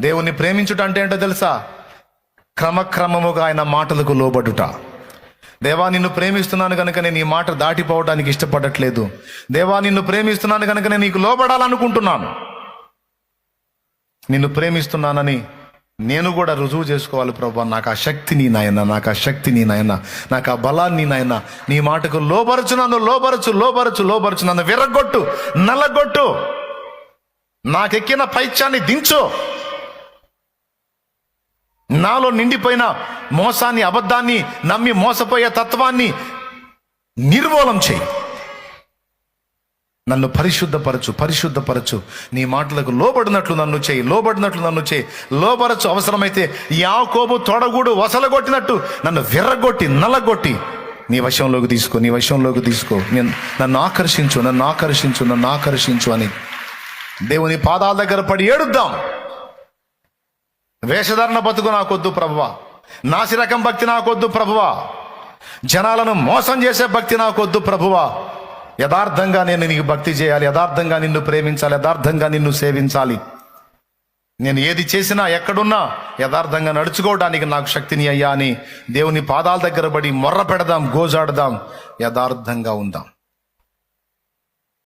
దేవుణ్ణి ప్రేమించుట అంటే ఏంటో తెలుసా? క్రమక్రమముగా ఆయన మాటలకు లోబడుట. దేవా నిన్ను ప్రేమిస్తున్నాను కనుక నేను ఈ మాట దాటిపోవడానికి ఇష్టపడట్లేదు. దేవా నిన్ను ప్రేమిస్తున్నాను కనుక నేను నీకు లోబడాలనుకుంటున్నాను. నిన్ను ప్రేమిస్తున్నానని నేను కూడా రుజువు చేసుకోవాలి ప్రభా. నాకు ఆ శక్తి నీ నాయన, నాకు ఆ శక్తి నీ నాయన, నాకు ఆ బలాన్ని నాయన. నీ మాటకు లోబరచు, నన్ను లోబరచు, లోబరచు, లోబరచు, నన్ను విరగొట్టు, నల్లగొట్టు, నాకెక్కిన పైత్యాన్ని దించు, నాలో నిండిపోయిన మోసాన్ని, అబద్ధాన్ని నమ్మి మోసపోయే తత్వాన్ని నిర్మూలం చేయి. నన్ను పరిశుద్ధపరచు, పరిశుద్ధపరచు. నీ మాటలకు లోబడినట్లు నన్ను చేయి, లోబడినట్లు నన్ను చేయి, లోబరచు. అవసరమైతే యాకోబు తొడగూడు వసలగొట్టినట్టు నన్ను విర్రగొట్టి, నల్లగొట్టి నీ వశంలోకి తీసుకో, నీ వశంలోకి తీసుకో. నన్ను ఆకర్షించు, నన్ను ఆకర్షించు, నన్ను ఆకర్షించు అని దేవుని పాదాల దగ్గర పడి ఏడుద్దాం. వేషధారణ బతుకు నాకొద్దు ప్రభువా, నాసిరకం భక్తి నాకొద్దు ప్రభువా, జనాలను మోసం చేసే భక్తి నాకొద్దు ప్రభువా. యథార్థంగా నేను నీకు భక్తి చేయాలి, యథార్థంగా నిన్ను ప్రేమించాలి, యథార్థంగా నిన్ను సేవించాలి. నేను ఏది చేసినా ఎక్కడున్నా యథార్థంగా నడుచుకోవడానికి నాకు శక్తిని అయ్యా అని దేవుని పాదాల దగ్గర పడి మొర్ర పెడదాం, గోజాడదాం, యథార్థంగా ఉందాం.